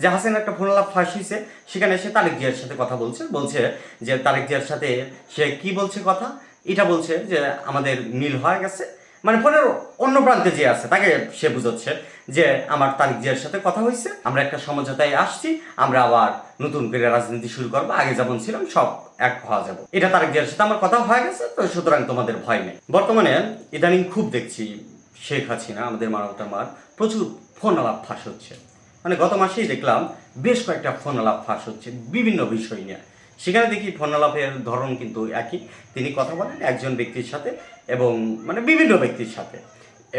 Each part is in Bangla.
যে হাসিনা একটা ফোন আলাপ ফাঁস হয়েছে, সেখানে সে তারেক জিয়ার সাথে কথা বলছে যে তারেক জিয়ার সাথে সে কি বলছে কথা, এটা বলছে যে আমাদের মিল হয়ে গেছে। মানে ফোনের অন্য প্রান্তে যে আছে তাকে সে বুঝাচ্ছে যে আমার তারেক জিয়ার সাথে কথা হয়েছে, আমরা একটা সমঝোতায় আসছি, আমরা আবার নতুন করে রাজনীতি শুরু করবো, আগে যেমন ছিলাম সব এক হওয়া যাবো, এটা তারেক জিয়ার সাথে আমার কথা হয়ে গেছে, তো সুতরাং তোমাদের ভয় নেই। বর্তমানে ইদানিং খুব দেখছি শেখ হাসিনা আমাদের মানবতার মার প্রচুর ফোন আলাপ ফাঁস হচ্ছে। মানে গত মাসেই দেখলাম বেশ কয়েকটা ফোন আলাপ ফাঁস হচ্ছে বিভিন্ন বিষয় নিয়ে। সেখানে দেখি ফোন আলাপের ধরন কিন্তু একই, তিনি কথা বলেন একজন ব্যক্তির সাথে এবং মানে বিভিন্ন ব্যক্তির সাথে,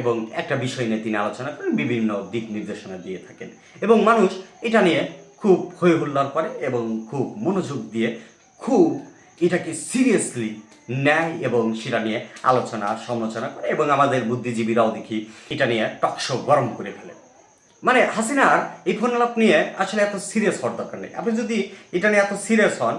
এবং একটা বিষয় নিয়ে তিনি আলোচনা করেন, বিভিন্ন দিক নির্দেশনা দিয়ে থাকেন এবং মানুষ এটা নিয়ে খুব হই হুল্লোড় করে এবং খুব মনোযোগ দিয়ে খুব এটাকে সিরিয়াসলি নেয় এবং সেটা নিয়ে আলোচনা সমালোচনা করে এবং আমাদের বুদ্ধিজীবীরাও দেখি এটা নিয়ে টকশো গরম করে ফেলে। মানে হাসিনার এই ফোন আলাপ নিয়ে আসলে এত সিরিয়াস হওয়ার দরকার নেই। আপনি যদি এটা নিয়ে এত সিরিয়াস হন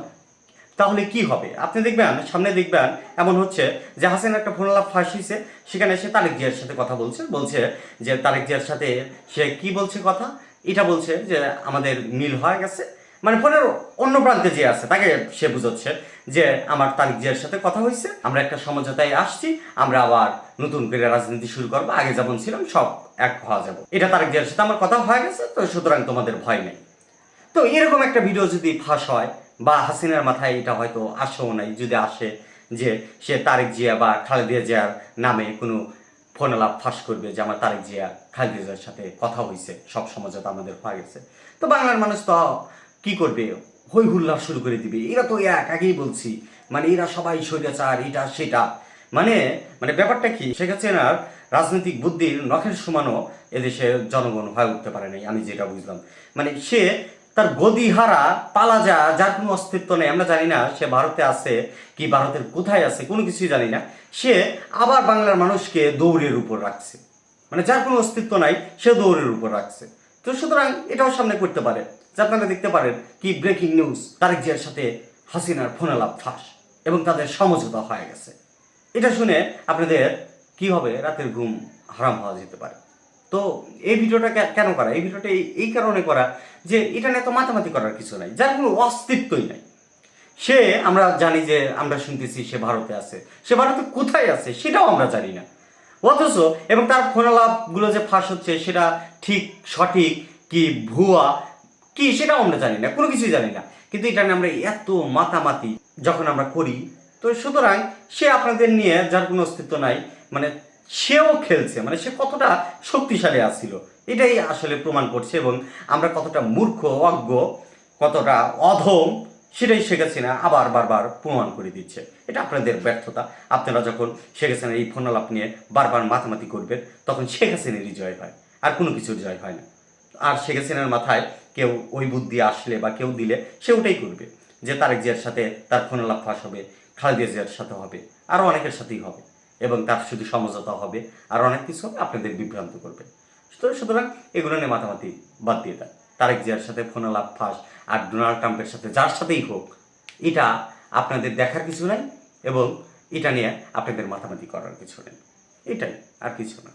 তাহলে কি হবে, আপনি দেখবেন সামনে দেখবেন এমন হচ্ছে যে হাসিনার একটা ফোন আলাপ ফাঁস হয়েছে, সেখানে সে তারেক জিয়ার সাথে কথা বলছে যে তারেক জিয়ার সাথে সে কি বলছে কথা, এটা বলছে যে আমাদের মিল হয়ে গেছে। মানে ফোনের অন্য প্রান্তে যে আছে তাকে সে বুঝাচ্ছে যে আমার তারেক জিয়ার সাথে কথা হয়েছে, আমরা একটা সমঝোতায় আসছি, আমরা আবার নতুন করে রাজনীতি শুরু করবো, আগে যেমন ছিলাম সব এক হওয়া যাবো, এটা তারেক জিয়ার সাথে আমার কথা হয়ে গেছে, তো সুতরাং তোমাদের ভয় নেই। তো এরকম একটা ভিডিও যদি ফাঁস হয় বা হাসিনার মাথায় এটা হয়তো আসেও নাই, যদি আসে যে সে তারেক জিয়া বা খালেদা জিয়ার নামে কোনো ফোন আলাপ ফাঁস করবে যে আমার তারেক জিয়া খালেদা জিয়ার সাথে কথা হয়েছে, সব সমঝোতা আমাদের হয়ে গেছে, তো বাংলার মানুষ তো কি করবে, হই হুল্লার শুরু করে দিবে। এরা তো আগেই বলছি, মানে এরা সবাই স্বৈরাচার, এটা সেটা। মানে মানে ব্যাপারটা কি, শেখ হাসিনার রাজনৈতিক বুদ্ধির নখের সমানও এদেশের জনগণ হয়ে উঠতে পারে নাই, আমি যেটা বুঝলাম। মানে সে তার গদিহারা পালা যার কোনো অস্তিত্ব নেই, আমরা জানি না সে ভারতে আছে কি ভারতের কোথায় আছে, কোনো কিছুই জানি না, সে আবার বাংলার মানুষকে দৌড়ের উপর রাখছে। মানে যার কোনো অস্তিত্ব নাই সে দৌড়ের উপর রাখছে। তো সুতরাং এটাও সামনে করতে পারে যে আপনারা দেখতে পারেন কি ব্রেকিং নিউজ, তারেক জিয়ার সাথে হাসিনার ফোন আলাপ ফাঁস এবং তাদের সমঝোতা হয়ে গেছে। এটা শুনে আপনাদের কি হবে, রাতের ঘুম হারাম হওয়া যেতে পারে। তো এই ভিডিওটা কেন করা, এই ভিডিওটা এই কারণে করা যে এটা নিয়ে তো মাতামাতি করার কিছু নাই, যার কোনো অস্তিত্বই নাই। সে আমরা জানি যে আমরা শুনতেছি সে ভারতে আছে, সে ভারতে কোথায় আছে সেটাও আমরা জানি না। অথচ এবং তার ফোনালাপগুলো যে ফাঁস হচ্ছে সেটা ঠিক সঠিক কি ভুয়া কি সেটাও আমরা জানি না, কোনো কিছুই জানি না, কিন্তু এটা নিয়ে আমরা এত মাতামাতি যখন আমরা করি, তো সুতরাং সে আপনাদের নিয়ে যার কোনো অস্তিত্ব নাই, মানে সেও খেলছে, মানে সে কতটা শক্তিশালী আসছিল এটাই আসলে প্রমাণ করছে, এবং আমরা কতটা মূর্খ অজ্ঞ কতটা অধম সেটাই শেখ হাসিনা আবার বারবার প্রমাণ করে দিচ্ছে। এটা আপনাদের ব্যর্থতা। আপনারা যখন শেখ হাসিনার এই ফোন আলাপ নিয়ে বারবার মাতামাতি করবেন তখন শেখ হাসিনারই জয় হয়, আর কোনো কিছুর জয় হয় না। আর শেখ হাসিনার মাথায় কেউ ওই বুদ্ধি আসলে বা কেউ দিলে সে ওটাই করবে যে তারেক জিয়ার সাথে তার ফোন আলাপ ফাঁস হবে, খালেদা জিয়ার সাথে হবে, আরও অনেকের সাথেই হবে, এবং তার শুধু সমঝোতা হবে আর অনেক কিছু হবে, আপনাদের বিভ্রান্ত করবে। তো সুতরাং এগুলো নিয়ে মাতামাতি বাদ দিয়ে দেয়। তারেক জিয়ার সাথে ফোন আলাপ ফাঁস আর ডোনাল্ড ট্রাম্পের সাথে যার সাথেই হোক, এটা আপনাদের দেখার কিছু নাই এবং এটা নিয়ে আপনাদের মাতামাতি করার কিছু নেই, এটাই, আর কিছু না।